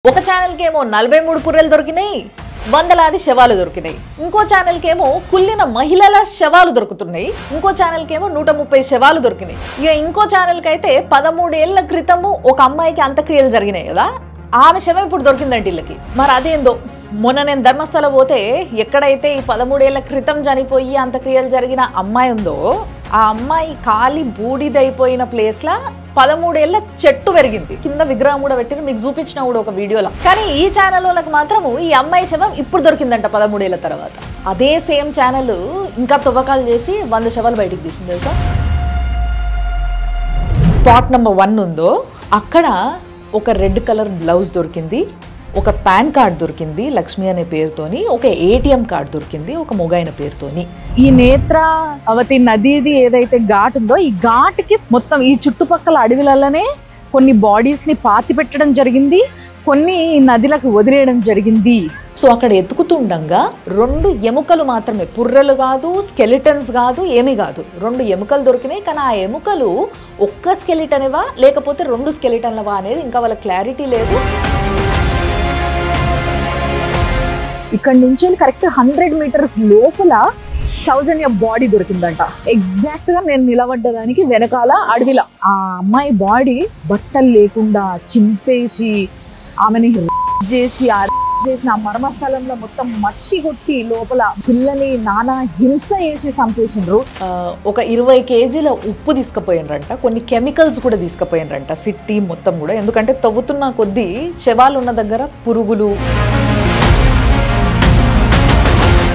ఒక ఛానల్ కేమో 43 పుర్రెలు దొరికినాయి, వందలాది శవాలు దొరికినాయి. ఇంకో ఛానల్ కేమో కుళ్ళిన మహిళల శవాలు దొరుకుతున్నాయి. ఇంకో ఛానల్ కేమో 130 శవాలు దొరికినాయి. ఇక ఇంకో ఛానల్ కి అయితే 13 ఏళ్ల క్రితము ఒక అమ్మాయికి అంత్యక్రియలు జరిగినాయి కదా, ఆమె శవం ఇప్పుడు దొరికిందండి వీళ్ళకి. మరి అదేందో మొన్న నేను ధర్మస్థల పోతే ఎక్కడైతే ఈ 13 ఏళ్ల క్రితం చనిపోయి అంత్యక్రియలు జరిగిన అమ్మాయి ఉందో ఆ అమ్మాయి కాలి బూడిదైపోయిన ప్లేస్ లా 13 ఏళ్ల చెట్టు పెరిగింది. కింద విగ్రహం కూడా పెట్టిన మీకు చూపించిన కూడా ఒక వీడియోలో. కానీ ఈ ఛానల్ వాళ్ళకి మాత్రము ఈ అమ్మాయి శవం ఇప్పుడు దొరికిందంట 13 ఏళ్ల తర్వాత. అదే సేమ్ ఛానల్ ఇంకా తవ్వకాలు చేసి 100 శవాలు బయటికి తీసింది తెలుసా. స్పాట్ నెంబర్ 1 ఉందో అక్కడ ఒక రెడ్ కలర్ బ్లౌజ్ దొరికింది, ఒక పాన్ కార్డ్ దొరికింది లక్ష్మి అనే పేరుతోని, ఒక ఏటీఎం కార్డ్ దొరికింది ఒక మొగైన పేరుతోని. ఈ నేత్రావతి నదిది ఏదైతే ఘాట్ ఉందో ఈ ఘాట్కి మొత్తం ఈ చుట్టుపక్కల అడవిలలోనే కొన్ని బాడీస్ ని పాతి పెట్టడం జరిగింది, కొన్ని నదిలకు వదిలేయడం జరిగింది. సో అక్కడ ఎతుకుతుండగా 2 ఎముకలు మాత్రమే, పుర్రెలు కాదు, స్కెలిటన్స్ కాదు, ఏమీ కాదు, 2 ఎముకలు దొరికినాయి. కానీ ఆ ఎముకలు ఒక్క స్కెలిటన్వా లేకపోతే 2 స్కెలిటన్లవా అనేది ఇంకా వాళ్ళ క్లారిటీ లేదు. ఇక్కడ నుంచి కరెక్ట్ 100 మీటర్స్ లోపల సౌజన్య బాడీ దొరికిందంట. ఎగ్జాక్ట్ గా నేను నిలబడ్డదానికి వెనకాల అడవిలో ఆ అమ్మాయి బాడీ బట్టలు లేకుండా చింపేసి ఆమెని చేసి చేసిన మర్మస్థలంలో మొత్తం మట్టి కొట్టి లోపల పిల్లని నానా హింస చేసి చంపేసిండ్రు. ఒక 20 కేజీల ఉప్పు తీసుకుపోయినరంట, కొన్ని కెమికల్స్ కూడా తీసుకుపోయినరంట సిటీ మొత్తం కూడా. ఎందుకంటే తవ్వుతున్న కొద్దీ శవాలు ఉన్న దగ్గర పురుగులు,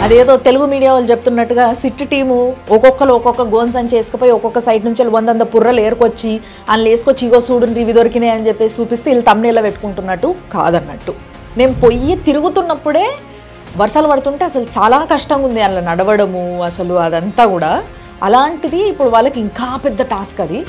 అదేదో తెలుగు మీడియా వాళ్ళు చెప్తున్నట్టుగా సిట్ టీము ఒక్కొక్కరు ఒక్కొక్క గోన్సన్ చేసుకుపోయి ఒక్కొక్క సైడ్ నుంచి 100 పుర్రలు ఏరుకొచ్చి అందులో వేసుకొచ్చి ఇగో చూడండి ఇవి దొరికినాయి అని చెప్పేసి చూపిస్తే వీళ్ళు తమ్నేలా పెట్టుకుంటున్నట్టు కాదన్నట్టు. నేను పొయ్యి తిరుగుతున్నప్పుడే వర్షాలు పడుతుంటే అసలు చాలా కష్టంగా ఉంది అందులో నడవడము, అసలు అదంతా కూడా. అలాంటిది ఇప్పుడు వాళ్ళకి ఇంకా పెద్ద టాస్క్ అది.